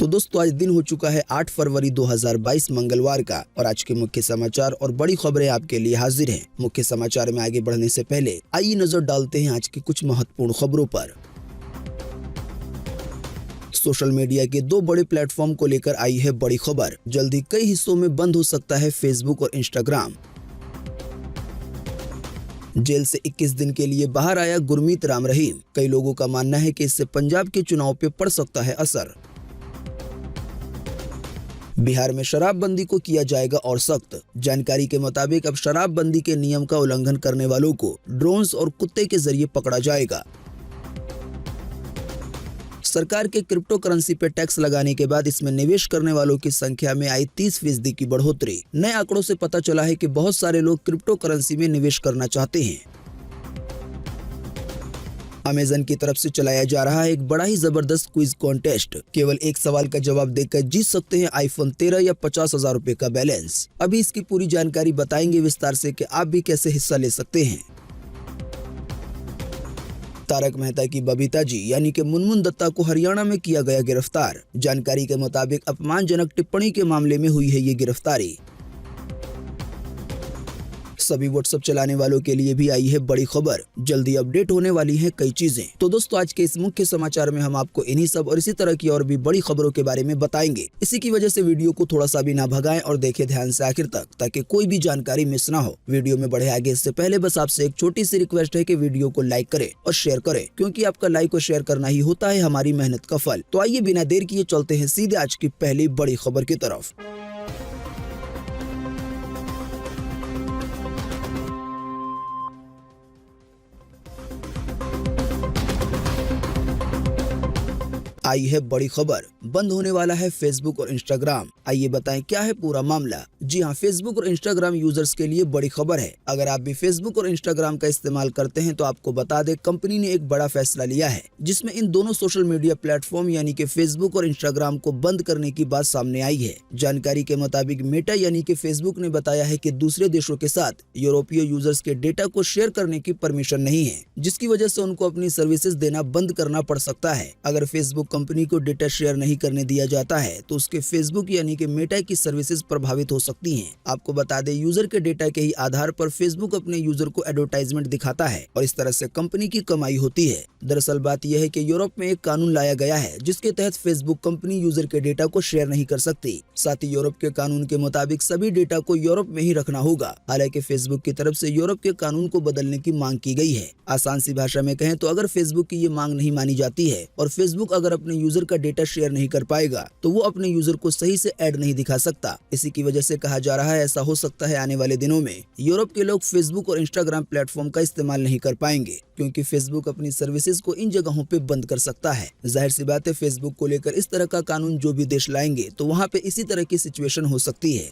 तो दोस्तों आज दिन हो चुका है 8 फरवरी 2022 मंगलवार का और आज के मुख्य समाचार और बड़ी खबरें आपके लिए हाजिर हैं। मुख्य समाचार में आगे बढ़ने से पहले आइए नजर डालते हैं आज की कुछ महत्वपूर्ण खबरों पर। सोशल मीडिया के दो बड़े प्लेटफॉर्म को लेकर आई है बड़ी खबर। जल्दी कई हिस्सों में बंद हो सकता है फेसबुक और इंस्टाग्राम। जेल से 21 दिन के लिए बाहर आया गुरमीत राम रहीम। कई लोगों का मानना है कि इससे पंजाब के चुनाव पे पड़ सकता है असर। बिहार में शराबबंदी को किया जाएगा और सख्त। जानकारी के मुताबिक अब शराबबंदी के नियम का उल्लंघन करने वालों को ड्रोन्स और कुत्ते के जरिए पकड़ा जाएगा। सरकार के क्रिप्टो करेंसी पे टैक्स लगाने के बाद इसमें निवेश करने वालों की संख्या में आई 30% की बढ़ोतरी। नए आंकड़ों से पता चला है कि बहुत सारे लोग क्रिप्टो करेंसी में निवेश करना चाहते हैं। अमेजन की तरफ से चलाया जा रहा है एक बड़ा ही जबरदस्त क्विज कॉन्टेस्ट। केवल एक सवाल का जवाब देकर जीत सकते हैं आईफोन 13 या 50,000 रुपए का बैलेंस। अभी इसकी पूरी जानकारी बताएंगे विस्तार से कि आप भी कैसे हिस्सा ले सकते हैं। तारक मेहता की बबीता जी यानी कि मुनमुन दत्ता को हरियाणा में किया गया गिरफ्तार। जानकारी के मुताबिक अपमानजनक टिप्पणी के मामले में हुई है ये गिरफ्तारी। सभी व्हाट्सएप चलाने वालों के लिए भी आई है बड़ी खबर। जल्दी अपडेट होने वाली है कई चीजें। तो दोस्तों आज के इस मुख्य समाचार में हम आपको इन्हीं सब और इसी तरह की और भी बड़ी खबरों के बारे में बताएंगे। इसी की वजह से वीडियो को थोड़ा सा भी ना भगाएं और देखें ध्यान से आखिर तक, ताकि कोई भी जानकारी मिस ना हो। वीडियो में बढ़े आगे इससे पहले बस आपसे एक छोटी सी रिक्वेस्ट है कि वीडियो को लाइक करें और शेयर करें, क्योंकि आपका लाइक और शेयर करना ही होता है हमारी मेहनत का फल। तो आइए बिना देर किए चलते हैं सीधे आज की पहली बड़ी खबर की तरफ। आई है बड़ी खबर। बंद होने वाला है फेसबुक और इंस्टाग्राम। आइए बताएं क्या है पूरा मामला। जी हां, फेसबुक और इंस्टाग्राम यूजर्स के लिए बड़ी खबर है। अगर आप भी फेसबुक और इंस्टाग्राम का इस्तेमाल करते हैं तो आपको बता दें कंपनी ने एक बड़ा फैसला लिया है, जिसमें इन दोनों सोशल मीडिया प्लेटफॉर्म यानी कि फेसबुक और इंस्टाग्राम को बंद करने की बात सामने आई है। जानकारी के मुताबिक मेटा यानी कि फेसबुक ने बताया है कि दूसरे देशों के साथ यूरोपीय यूजर्स के डेटा को शेयर करने की परमिशन नहीं है, जिसकी वजह से उनको अपनी सर्विसेज देना बंद करना पड़ सकता है। अगर फेसबुक कंपनी को डेटा शेयर नहीं करने दिया जाता है तो उसके फेसबुक यानी कि मेटा की सर्विसेज प्रभावित हो सकती हैं। आपको बता दें यूजर के डेटा के ही आधार पर फेसबुक अपने यूजर को एडवर्टाइजमेंट दिखाता है और इस तरह से कंपनी की कमाई होती है। दरअसल बात यह है कि यूरोप में एक कानून लाया गया है जिसके तहत फेसबुक कंपनी यूजर के डेटा को शेयर नहीं कर सकती। साथ ही यूरोप के कानून के मुताबिक सभी डेटा को यूरोप में ही रखना होगा। हालांकि फेसबुक की तरफ से यूरोप के कानून को बदलने की मांग की गई है। आसान सी भाषा में कहें तो अगर फेसबुक की ये मांग नहीं मानी जाती है और फेसबुक अगर अपने यूजर का डेटा शेयर नहीं कर पाएगा तो वो अपने यूजर को सही से ऐड नहीं दिखा सकता। इसी की वजह से कहा जा रहा है ऐसा हो सकता है आने वाले दिनों में यूरोप के लोग फेसबुक और इंस्टाग्राम प्लेटफॉर्म का इस्तेमाल नहीं कर पाएंगे, क्योंकि फेसबुक अपनी सर्विसेज को इन जगहों पे बंद कर सकता है। जाहिर सी बात है फेसबुक को लेकर इस तरह का कानून जो भी देश लाएंगे तो वहाँ पे इसी तरह की सिचुएशन हो सकती है।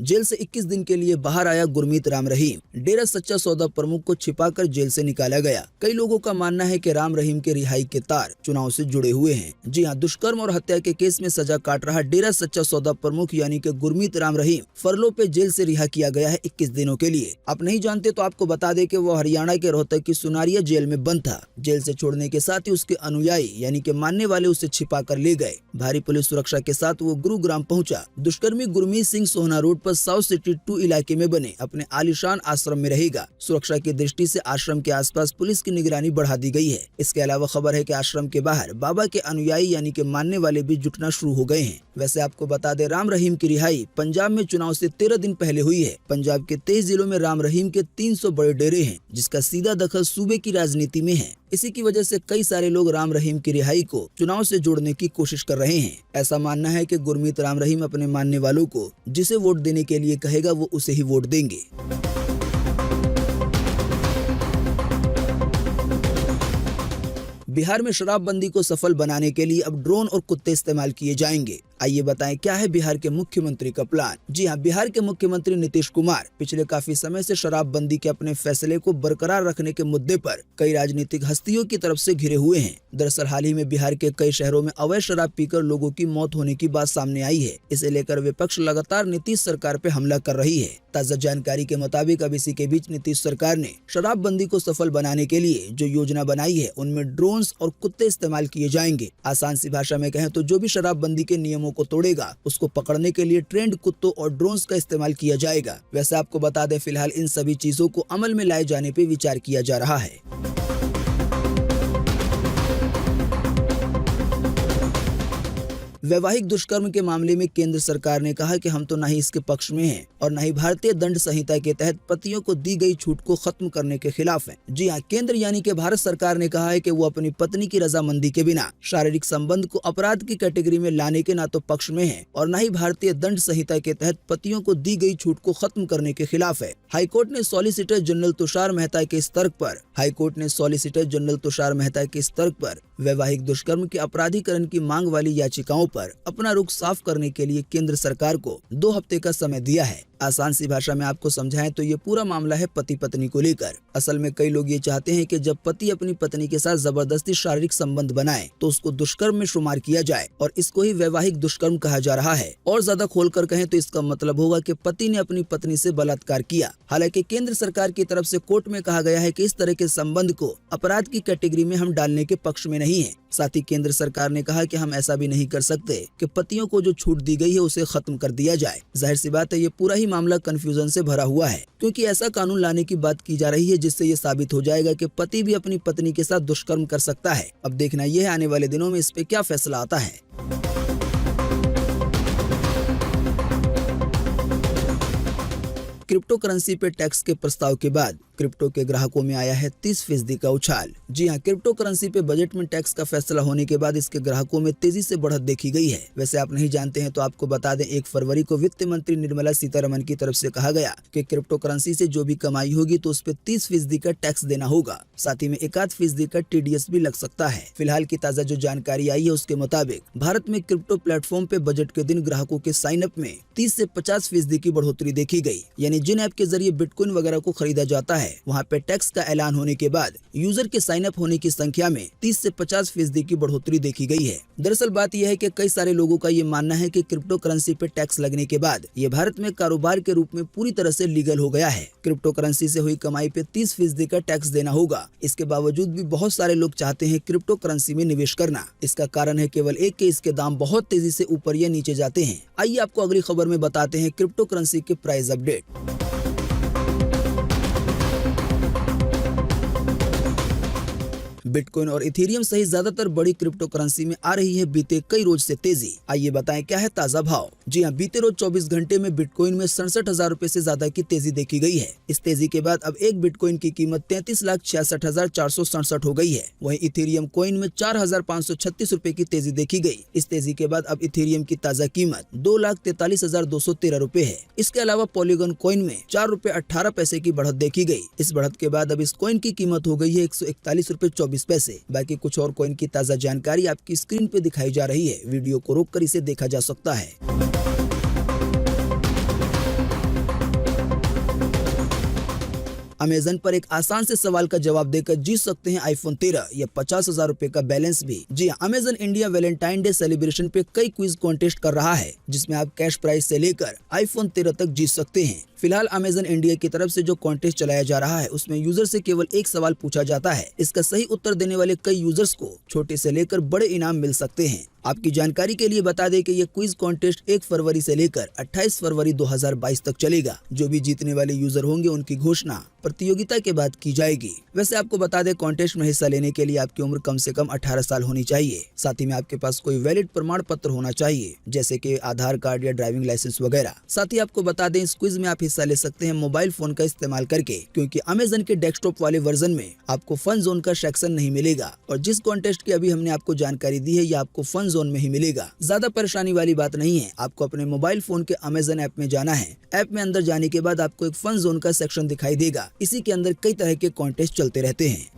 जेल से 21 दिन के लिए बाहर आया गुरमीत राम रहीम। डेरा सच्चा सौदा प्रमुख को छिपाकर जेल से निकाला गया। कई लोगों का मानना है कि राम रहीम के रिहाई के तार चुनाव से जुड़े हुए हैं। जी हां, दुष्कर्म और हत्या के केस में सजा काट रहा डेरा सच्चा सौदा प्रमुख यानी कि गुरमीत राम रहीम फरलो पे जेल से रिहा किया गया है 21 दिनों के लिए। आप नहीं जानते तो आपको बता दें कि वो हरियाणा के रोहतक की सुनारिया जेल में बंद था। जेल से छोड़ने के साथ ही उसके अनुयायी यानी कि मानने वाले उसे छिपा कर ले गए। भारी पुलिस सुरक्षा के साथ वो गुरुग्राम पहुंचा। दुष्कर्मी गुरमीत सिंह सोहना रोड पर साउथ सिटी 2 इलाके में बने अपने आलीशान आश्रम में रहेगा। सुरक्षा की दृष्टि से आश्रम के आसपास पुलिस की निगरानी बढ़ा दी गई है। इसके अलावा खबर है कि आश्रम के बाहर बाबा के अनुयायी यानी कि मानने वाले भी जुटना शुरू हो गए हैं। वैसे आपको बता दें राम रहीम की रिहाई पंजाब में चुनाव से 13 दिन पहले हुई है। पंजाब के 23 जिलों में राम रहीम के 300 बड़े डेरे हैं, जिसका सीधा दखल सूबे की राजनीति में है। इसी की वजह से कई सारे लोग राम रहीम की रिहाई को चुनाव से जोड़ने की कोशिश कर रहे हैं। ऐसा मानना है कि गुरमीत राम रहीम अपने मानने वालों को जिसे वोट देने के लिए कहेगा वो उसे ही वोट देंगे। बिहार में शराबबंदी को सफल बनाने के लिए अब ड्रोन और कुत्ते इस्तेमाल किए जाएंगे। आइए बताएं क्या है बिहार के मुख्यमंत्री का प्लान। जी हां, बिहार के मुख्यमंत्री नीतीश कुमार पिछले काफी समय से शराबबंदी के अपने फैसले को बरकरार रखने के मुद्दे पर कई राजनीतिक हस्तियों की तरफ से घिरे हुए हैं। दरअसल हाल ही में बिहार के कई शहरों में अवैध शराब पीकर लोगों की मौत होने की बात सामने आई है। इसे लेकर विपक्ष लगातार नीतीश सरकार पे हमला कर रही है। ताजा जानकारी के मुताबिक अब इसी के बीच नीतीश सरकार ने शराबबंदी को सफल बनाने के लिए जो योजना बनाई है उनमें ड्रोन्स और कुत्ते इस्तेमाल किए जाएंगे। आसान सी भाषा में कहें तो जो भी शराबबंदी के नियमों को तोड़ेगा उसको पकड़ने के लिए ट्रेंड कुत्तों और ड्रोन्स का इस्तेमाल किया जाएगा। वैसे आपको बता दें, फिलहाल इन सभी चीजों को अमल में लाए जाने पे विचार किया जा रहा है। वैवाहिक दुष्कर्म के मामले में केंद्र सरकार ने कहा कि हम तो न ही इसके पक्ष में हैं और न ही भारतीय दंड संहिता के तहत पतियों को दी गई छूट को खत्म करने के खिलाफ हैं। जी हां, केंद्र यानी कि भारत सरकार ने कहा है कि वो अपनी पत्नी की रजामंदी के बिना शारीरिक संबंध को अपराध की कैटेगरी में लाने के ना तो पक्ष में है और न ही भारतीय दंड संहिता के तहत पतियों को दी गई छूट को खत्म करने के खिलाफ है। हाईकोर्ट ने सॉलिसिटर जनरल तुषार मेहता के स्तर पर वैवाहिक दुष्कर्म के अपराधीकरण की मांग वाली याचिकाओं पर अपना रुख साफ करने के लिए केंद्र सरकार को 2 हफ्ते का समय दिया है। आसान सी भाषा में आपको समझाएं तो ये पूरा मामला है पति पत्नी को लेकर। असल में कई लोग ये चाहते हैं कि जब पति अपनी पत्नी के साथ जबरदस्ती शारीरिक संबंध बनाए तो उसको दुष्कर्म में शुमार किया जाए और इसको ही वैवाहिक दुष्कर्म कहा जा रहा है। और ज्यादा खोलकर कहें तो इसका मतलब होगा कि पति ने अपनी पत्नी से बलात्कार किया। हालांकि केंद्र सरकार की तरफ से कोर्ट में कहा गया है कि इस तरह के संबंध को अपराध की कैटेगरी में हम डालने के पक्ष में नहीं है। साथ ही केंद्र सरकार ने कहा कि हम ऐसा भी नहीं कर सकते कि पतियों को जो छूट दी गई है उसे खत्म कर दिया जाए। जाहिर सी बात है, ये पूरा ही मामला कंफ्यूजन से भरा हुआ है क्योंकि ऐसा कानून लाने की बात की जा रही है जिससे ये साबित हो जाएगा कि पति भी अपनी पत्नी के साथ दुष्कर्म कर सकता है। अब देखना यह है आने वाले दिनों में इस पे क्या फैसला आता है। क्रिप्टो करेंसी पे टैक्स के प्रस्ताव के बाद क्रिप्टो के ग्राहकों में आया है 30% का उछाल। जी हां, क्रिप्टो करेंसी पे बजट में टैक्स का फैसला होने के बाद इसके ग्राहकों में तेजी से बढ़त देखी गई है। वैसे आप नहीं जानते हैं तो आपको बता दें, 1 फरवरी को वित्त मंत्री निर्मला सीतारमण की तरफ से कहा गया कि क्रिप्टो करेंसी से जो भी कमाई होगी तो उस पर 30% का टैक्स देना होगा। साथ ही में 1% का TDS भी लग सकता है। फिलहाल की ताजा जो जानकारी आई है उसके मुताबिक भारत में क्रिप्टो प्लेटफॉर्म पे बजट के दिन ग्राहकों के साइन अप में 30 से 50% की बढ़ोतरी देखी गई। यानी जिन ऐप के जरिए बिटकॉइन वगैरह को खरीदा जाता है वहाँ पे टैक्स का ऐलान होने के बाद यूजर के साइन अप होने की संख्या में 30 से 50% की बढ़ोतरी देखी गई है। दरअसल बात यह है कि कई सारे लोगों का ये मानना है कि क्रिप्टो करेंसी पे टैक्स लगने के बाद ये भारत में कारोबार के रूप में पूरी तरह से लीगल हो गया है। क्रिप्टो करेंसी से हुई कमाई पे 30% का टैक्स देना होगा। इसके बावजूद भी बहुत सारे लोग चाहते हैं क्रिप्टो करेंसी में निवेश करना। इसका कारण है केवल एक कि इसके दाम बहुत तेजी से ऊपर या नीचे जाते हैं। आइए आपको अगली खबर में बताते हैं क्रिप्टो करेंसी के प्राइस अपडेट। बिटकॉइन और इथेरियम सहित ज्यादातर बड़ी क्रिप्टो करेंसी में आ रही है बीते कई रोज से तेजी। आइए बताएं क्या है ताजा भाव। जी हां, बीते रोज 24 घंटे में बिटकॉइन में 67,000 रुपए से ज्यादा की तेजी देखी गई है। इस तेजी के बाद अब एक बिटकॉइन की कीमत 33,66,467 हो गई है। वहीं इथेरियम कॉइन में 4,536 रुपए की तेजी देखी गई। इस तेजी के बाद अब इथेरियम की ताजा कीमत 2,43,213 रुपए है। इसके अलावा पॉलीगॉन कॉइन में 4 रुपए 18 पैसे की बढ़त देखी गई। इस बढ़त के बाद अब इस कॉइन की कीमत हो गई है 141 रुपए 24 पैसे। बाकी कुछ और कॉइन की ताजा जानकारी आपकी स्क्रीन पे दिखाई जा रही है। वीडियो को रोककर इसे देखा जा सकता है। अमेजन पर एक आसान से सवाल का जवाब देकर जीत सकते हैं iPhone 13 या 50,000 रुपए का बैलेंस भी। जी हाँ, Amazon India Valentine day celebration पे कई क्विज कॉन्टेस्ट कर रहा है जिसमें आप कैश प्राइज से लेकर iPhone 13 तक जीत सकते हैं। फिलहाल अमेजन इंडिया की तरफ से जो कॉन्टेस्ट चलाया जा रहा है उसमें यूजर से केवल एक सवाल पूछा जाता है। इसका सही उत्तर देने वाले कई यूजर्स को छोटे से लेकर बड़े इनाम मिल सकते हैं। आपकी जानकारी के लिए बता दें कि ये क्विज कॉन्टेस्ट 1 फरवरी से लेकर 28 फरवरी 2022 तक चलेगा। जो भी जीतने वाले यूजर होंगे उनकी घोषणा प्रतियोगिता के बाद की जाएगी। वैसे आपको बता दें, कॉन्टेस्ट में हिस्सा लेने के लिए आपकी उम्र कम से कम 18 साल होनी चाहिए। साथ ही में आपके पास कोई वैलिड प्रमाण पत्र होना चाहिए जैसे कि आधार कार्ड या ड्राइविंग लाइसेंस वगैरह। साथ ही आपको बता दें, इस क्विज में आप हिस्सा ले सकते हैं मोबाइल फोन का इस्तेमाल करके, क्योंकि अमेजन के डेस्कटॉप वाले वर्जन में आपको फन जोन का सेक्शन नहीं मिलेगा और जिस कॉन्टेस्ट की अभी हमने आपको जानकारी दी है ये आपको फन जोन में ही मिलेगा। ज्यादा परेशानी वाली बात नहीं है। आपको अपने मोबाइल फोन के अमेजन ऐप में जाना है। ऐप में अंदर जाने के बाद आपको एक फन जोन का सेक्शन दिखाई देगा। इसी के अंदर कई तरह के कॉन्टेस्ट चलते रहते हैं।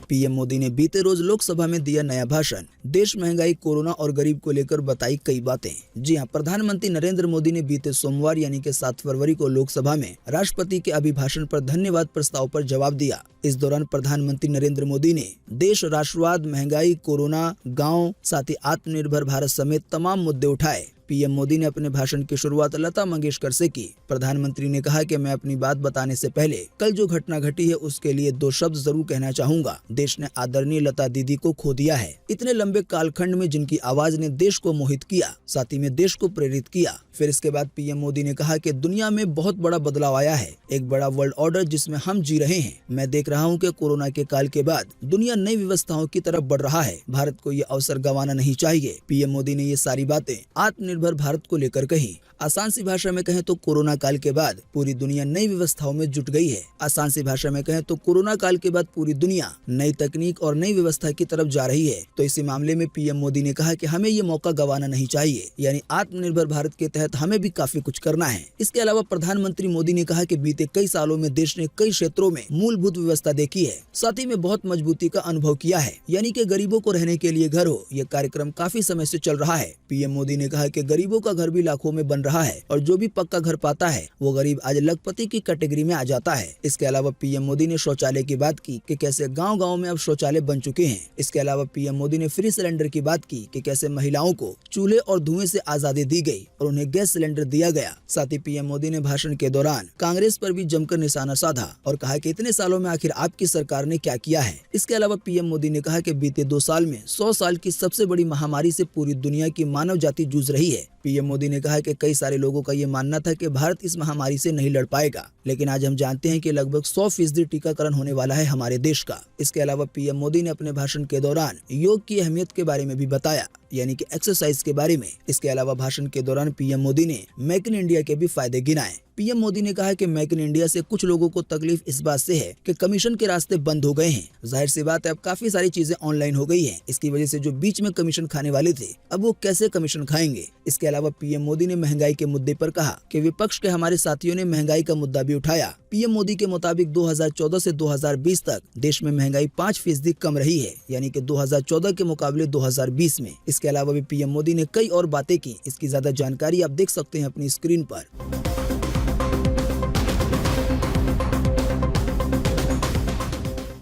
पीएम मोदी ने बीते रोज लोकसभा में दिया नया भाषण। देश, महंगाई, कोरोना और गरीब को लेकर बताई कई बातें। जी हां, प्रधानमंत्री नरेंद्र मोदी ने बीते सोमवार यानी कि 7 फरवरी को लोकसभा में राष्ट्रपति के अभिभाषण पर धन्यवाद प्रस्ताव पर जवाब दिया। इस दौरान प्रधानमंत्री नरेंद्र मोदी ने देश, राष्ट्रवाद, महंगाई, कोरोना, गाँव, साथ ही आत्मनिर्भर भारत समेत तमाम मुद्दे उठाए। पीएम मोदी ने अपने भाषण की शुरुआत लता मंगेशकर से की। प्रधानमंत्री ने कहा कि मैं अपनी बात बताने से पहले कल जो घटना घटी है उसके लिए 2 शब्द जरूर कहना चाहूंगा। देश ने आदरणीय लता दीदी को खो दिया है। इतने लंबे कालखंड में जिनकी आवाज ने देश को मोहित किया, साथ ही में देश को प्रेरित किया। फिर इसके बाद पीएम मोदी ने कहा कि दुनिया में बहुत बड़ा बदलाव आया है, एक बड़ा वर्ल्ड ऑर्डर जिसमें हम जी रहे हैं। मैं देख रहा हूँ कि कोरोना के काल के बाद दुनिया नई व्यवस्थाओं की तरफ बढ़ रहा है। भारत को ये अवसर गंवाना नहीं चाहिए। पीएम मोदी ने ये सारी बातें आत्मनिर्भर भारत को लेकर कही। आसान सी भाषा में कहें तो कोरोना काल के बाद पूरी दुनिया नई व्यवस्थाओं में जुट गई है। आसान सी भाषा में कहें तो कोरोना काल के बाद पूरी दुनिया नई तकनीक और नई व्यवस्था की तरफ जा रही है। तो इसी मामले में पीएम मोदी ने कहा कि हमें ये मौका गंवाना नहीं चाहिए, यानी आत्मनिर्भर भारत के तहत हमें भी काफी कुछ करना है। इसके अलावा प्रधानमंत्री मोदी ने कहा कि बीते कई सालों में देश ने कई क्षेत्रों में मूलभूत व्यवस्था देखी है, साथ ही में बहुत मजबूती का अनुभव किया है, यानी कि गरीबों को रहने के लिए घर हो। यह कार्यक्रम काफी समय से चल रहा है। पीएम मोदी ने कहा कि गरीबों का घर भी लाखों में बन रहा है और जो भी पक्का घर पाता है वो गरीब आज लखपति की कैटेगरी में आ जाता है। इसके अलावा पीएम मोदी ने शौचालय की बात की कि कैसे गांव-गांव में अब शौचालय बन चुके हैं। इसके अलावा पीएम मोदी ने फ्री सिलेंडर की बात की कि कैसे महिलाओं को चूल्हे और धुएं से आजादी दी गई और उन्हें गैस सिलेंडर दिया गया। साथ ही पीएम मोदी ने भाषण के दौरान कांग्रेस पर भी जमकर निशाना साधा और कहा कि इतने सालों में आखिर आपकी सरकार ने क्या किया है। इसके अलावा पीएम मोदी ने कहा कि बीते 2 साल में 100 साल की सबसे बड़ी महामारी से पूरी दुनिया की मानव जाति जूझ रही है। पीएम मोदी ने कहा कि कई सारे लोगों का ये मानना था कि भारत इस महामारी से नहीं लड़ पाएगा, लेकिन आज हम जानते हैं कि लगभग 100% टीकाकरण होने वाला है हमारे देश का। इसके अलावा पीएम मोदी ने अपने भाषण के दौरान योग की अहमियत के बारे में भी बताया, यानी कि एक्सरसाइज के बारे में। इसके अलावा भाषण के दौरान पीएम मोदी ने मेक इन इंडिया के भी फायदे गिनाए। पीएम मोदी ने कहा कि मेक इन इंडिया से कुछ लोगों को तकलीफ इस बात से है कि कमीशन के रास्ते बंद हो गए हैं। जाहिर सी बात है, अब काफी सारी चीजें ऑनलाइन हो गई हैं। इसकी वजह से जो बीच में कमीशन खाने वाले थे, अब वो कैसे कमीशन खाएंगे। इसके अलावा पीएम मोदी ने महंगाई के मुद्दे पर कहा कि विपक्ष के हमारे साथियों ने महंगाई का मुद्दा भी उठाया। पीएम मोदी के मुताबिक 2014 से 2020 तक देश में महंगाई 5% कम रही है, यानी कि 2014 के मुकाबले 2020 में। इसके अलावा भी पीएम मोदी ने कई और बातें की। इसकी ज्यादा जानकारी आप देख सकते हैं अपनी स्क्रीन पर।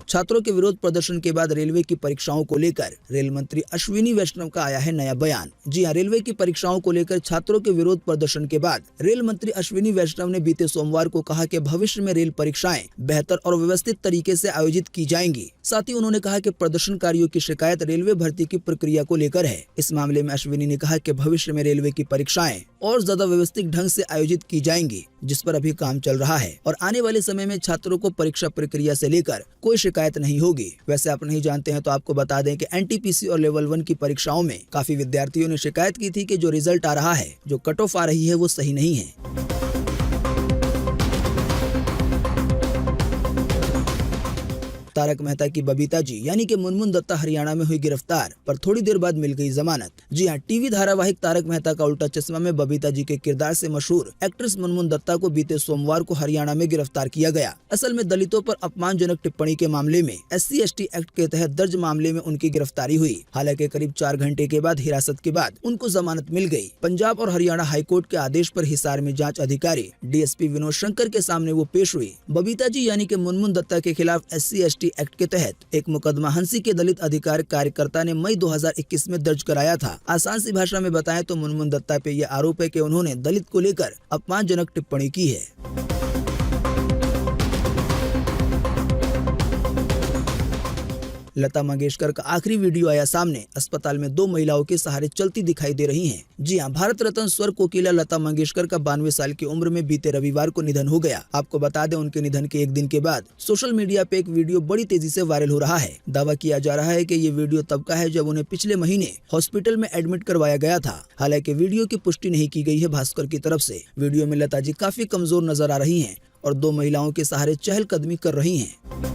छात्रों के विरोध प्रदर्शन के बाद रेलवे की परीक्षाओं को लेकर रेल मंत्री अश्विनी वैष्णव का आया है नया बयान। जी हां, रेलवे की परीक्षाओं को लेकर छात्रों के विरोध प्रदर्शन के बाद रेल मंत्री अश्विनी वैष्णव ने बीते सोमवार को कहा कि भविष्य में रेल परीक्षाएं बेहतर और व्यवस्थित तरीके से आयोजित की जाएंगी। साथ ही उन्होंने कहा कि प्रदर्शनकारियों की शिकायत रेलवे भर्ती की प्रक्रिया को लेकर है। इस मामले में अश्विनी ने कहा कि भविष्य में रेलवे की परीक्षाएं और ज्यादा व्यवस्थित ढंग से आयोजित की जाएंगी, जिस पर अभी काम चल रहा है, और आने वाले समय में छात्रों को परीक्षा प्रक्रिया से लेकर कोई शिकायत नहीं होगी। वैसे आप नहीं जानते हैं तो आपको बता दें कि एनटीपीसी और लेवल 1 की परीक्षाओं में काफी विद्यार्थियों ने शिकायत की थी कि जो रिजल्ट आ रहा है, जो कट ऑफ आ रही है, वो सही नहीं है। तारक मेहता की बबीता जी यानी कि मुनमुन दत्ता हरियाणा में हुई गिरफ्तार, पर थोड़ी देर बाद मिल गई जमानत। जी हां, टीवी धारावाहिक तारक मेहता का उल्टा चश्मा में बबीता जी के किरदार से मशहूर एक्ट्रेस मुनमुन दत्ता को बीते सोमवार को हरियाणा में गिरफ्तार किया गया। असल में दलितों पर अपमानजनक टिप्पणी के मामले में SC/ST एक्ट के तहत दर्ज मामले में उनकी गिरफ्तारी हुई। हालांकि करीब 4 घंटे के बाद हिरासत के बाद उनको जमानत मिल गई। पंजाब और हरियाणा हाईकोर्ट के आदेश पर हिसार में जांच अधिकारी DSP विनोद शंकर के सामने वो पेश हुई। बबीता जी यानी कि मुनमुन दत्ता के खिलाफ SC/ST एक्ट के तहत एक मुकदमा हंसी के दलित अधिकार कार्यकर्ता ने मई 2021 में दर्ज कराया था। आसान सी भाषा में बताएं तो मुनमुन दत्ता पे यह आरोप है कि उन्होंने दलित को लेकर अपमानजनक टिप्पणी की है। लता मंगेशकर का आखिरी वीडियो आया सामने। अस्पताल में 2 महिलाओं के सहारे चलती दिखाई दे रही हैं। जी हां, भारत रत्न स्वर कोकिला लता मंगेशकर का 92 साल की उम्र में बीते रविवार को निधन हो गया। आपको बता दें, उनके निधन के एक दिन के बाद सोशल मीडिया पे एक वीडियो बड़ी तेजी से वायरल हो रहा है। दावा किया जा रहा है कि ये वीडियो तब का है जब उन्हें पिछले महीने हॉस्पिटल में एडमिट करवाया गया था। हालांकि वीडियो की पुष्टि नहीं की गई है भास्कर की तरफ से। वीडियो में लता जी काफी कमजोर नजर आ रही है और 2 महिलाओं के सहारे चहलकदमी कर रही है।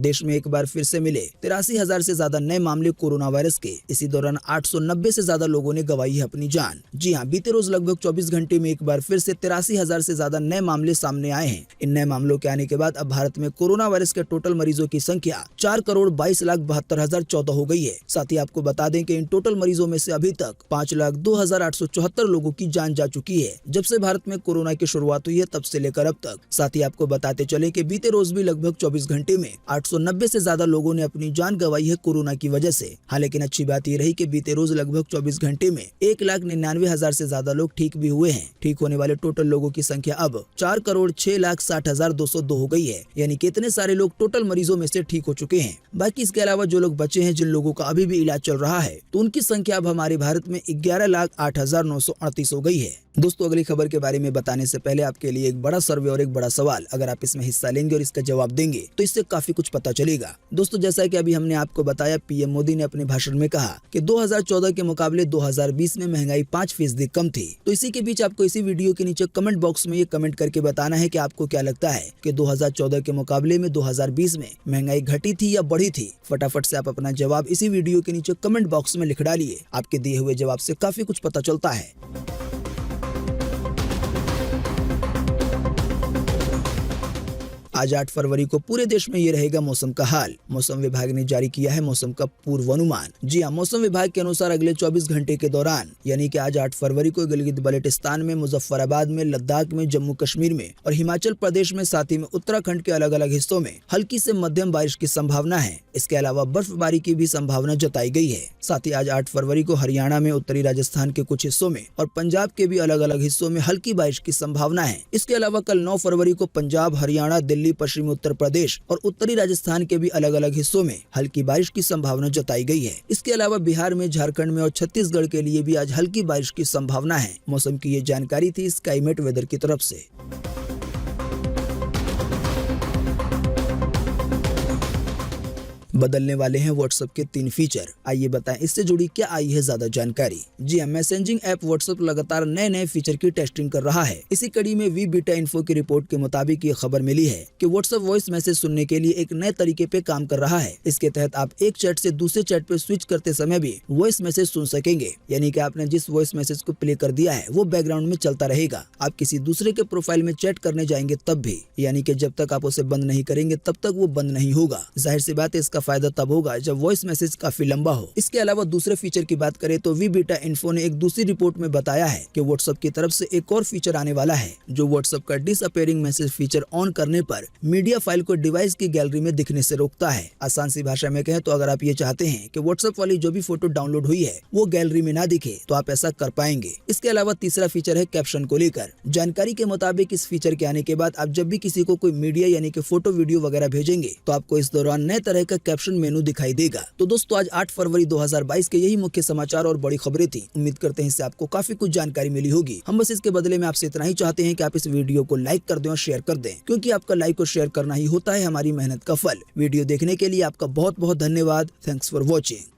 देश में एक बार फिर से मिले 83,000 से ज्यादा नए मामले कोरोना वायरस के। इसी दौरान 890 से ज्यादा लोगों ने गंवाई है अपनी जान। जी हां, बीते रोज लगभग 24 घंटे में एक बार फिर से 83,000 से ज्यादा नए मामले सामने आए हैं। इन नए मामलों के आने के बाद अब भारत में कोरोना वायरस के टोटल मरीजों की संख्या 4,22,72,014 हो गई है। साथ ही आपको बता दें कि इन टोटल मरीजों में से अभी तक 5,02,874 लोगों की जान जा चुकी है जब से भारत में कोरोना की शुरुआत हुई है तब से लेकर अब तक। साथ ही आपको बताते चले कि बीते रोज भी लगभग 24 घंटे में 890 से ज्यादा लोगों ने अपनी जान गंवाई है कोरोना की वजह से। हाँ, लेकिन अच्छी बात ये रही कि बीते रोज लगभग 24 घंटे में 1,99,000 से ज्यादा लोग ठीक भी हुए हैं। ठीक होने वाले टोटल लोगों की संख्या अब 4,06,60,202 हो गई है, यानी कि इतने सारे लोग टोटल मरीजों में से ठीक हो चुके हैं। बाकी इसके अलावा जो लोग बचे हैं, जिन लोगों का अभी भी इलाज चल रहा है, तो उनकी संख्या अब हमारे भारत में 11,08,938 हो गई है। दोस्तों, अगली खबर के बारे में बताने से पहले आपके लिए एक बड़ा सर्वे और एक बड़ा सवाल। अगर आप इसमें हिस्सा लेंगे और इसका जवाब देंगे तो इससे काफी कुछ पता चलेगा। दोस्तों, जैसा कि अभी हमने आपको बताया, पीएम मोदी ने अपने भाषण में कहा कि 2014 के मुकाबले 2020 में महंगाई 5% कम थी। तो इसी के बीच आपको इसी वीडियो के नीचे कमेंट बॉक्स में ये कमेंट करके बताना है कि आपको क्या लगता है कि 2014 के मुकाबले में 2020 में महंगाई घटी थी या बढ़ी थी। फटाफट से आप अपना जवाब इसी वीडियो के नीचे कमेंट बॉक्स में लिख डालिए। आपके दिए हुए जवाब से काफी कुछ पता चलता है। आज 8 फरवरी को पूरे देश में ये रहेगा मौसम का हाल। मौसम विभाग ने जारी किया है मौसम का पूर्वानुमान। जी हां, मौसम विभाग के अनुसार अगले 24 घंटे के दौरान, यानी कि आज 8 फरवरी को गिलगित बल्टिस्तान में, मुजफ्फराबाद में, लद्दाख में, जम्मू कश्मीर में और हिमाचल प्रदेश में, साथ ही में उत्तराखंड के अलग अलग हिस्सों में हल्की से मध्यम बारिश की संभावना है। इसके अलावा बर्फबारी की भी संभावना जताई गई है। साथ ही आज 8 फरवरी को हरियाणा में, उत्तरी राजस्थान के कुछ हिस्सों में और पंजाब के भी अलग अलग हिस्सों में हल्की बारिश की संभावना है। इसके अलावा कल 9 फरवरी को पंजाब, हरियाणा, दिल्ली, पश्चिमी उत्तर प्रदेश और उत्तरी राजस्थान के भी अलग अलग हिस्सों में हल्की बारिश की संभावना जताई गई है। इसके अलावा बिहार में, झारखंड में और छत्तीसगढ़ के लिए भी आज हल्की बारिश की संभावना है। मौसम की ये जानकारी थी स्काईमेट वेदर की तरफ से। बदलने वाले हैं व्हाट्सएप के 3 फीचर। आइए बताएं इससे जुड़ी क्या आई है ज्यादा जानकारी। जी हां, मैसेजिंग ऐप व्हाट्सएप लगातार नए नए फीचर की टेस्टिंग कर रहा है। इसी कड़ी में वी बीटा इन्फो की रिपोर्ट के मुताबिक ये खबर मिली है कि व्हाट्सएप वॉइस मैसेज सुनने के लिए एक नए तरीके पे काम कर रहा है। इसके तहत आप एक चैट से दूसरे चैट पे स्विच करते समय भी वॉइस मैसेज सुन सकेंगे, यानी कि आपने जिस वॉइस मैसेज को प्ले कर दिया है वो बैकग्राउंड में चलता रहेगा। आप किसी दूसरे के प्रोफाइल में चैट करने जाएंगे तब भी, यानी कि जब तक आप उसे बंद नहीं करेंगे तब तक वो बंद नहीं होगा। जाहिर सी बात है, इसका फायदा तब होगा जब वॉइस मैसेज काफी लंबा हो। इसके अलावा दूसरे फीचर की बात करें तो वी बीटा इन्फो ने एक दूसरी रिपोर्ट में बताया है कि व्हाट्सएप की तरफ से एक और फीचर आने वाला है जो व्हाट्सएप का डिसअपीयरिंग मैसेज फीचर ऑन करने पर मीडिया फाइल को डिवाइस की गैलरी में दिखने से रोकता है। आसान सी भाषा में कहें तो अगर आप ये चाहते हैं कि व्हाट्सएप वाली जो भी फोटो डाउनलोड हुई है वो गैलरी में ना दिखे तो आप ऐसा कर पाएंगे। इसके अलावा तीसरा फीचर है कैप्शन को लेकर। जानकारी के मुताबिक इस फीचर के आने के बाद आप जब भी किसी को कोई मीडिया यानी कि फोटो वीडियो वगैरह भेजेंगे तो आपको इस दौरान नए तरह का कैप्शन मेनू दिखाई देगा। तो दोस्तों, आज 8 फरवरी 2022 के यही मुख्य समाचार और बड़ी खबरें थी। उम्मीद करते हैं इससे आपको काफी कुछ जानकारी मिली होगी। हम बस इसके बदले में आपसे इतना ही चाहते हैं कि आप इस वीडियो को लाइक कर दें और शेयर कर दें, क्योंकि आपका लाइक और शेयर करना ही होता है हमारी मेहनत का फल। वीडियो देखने के लिए आपका बहुत बहुत धन्यवाद। Thanks for watching.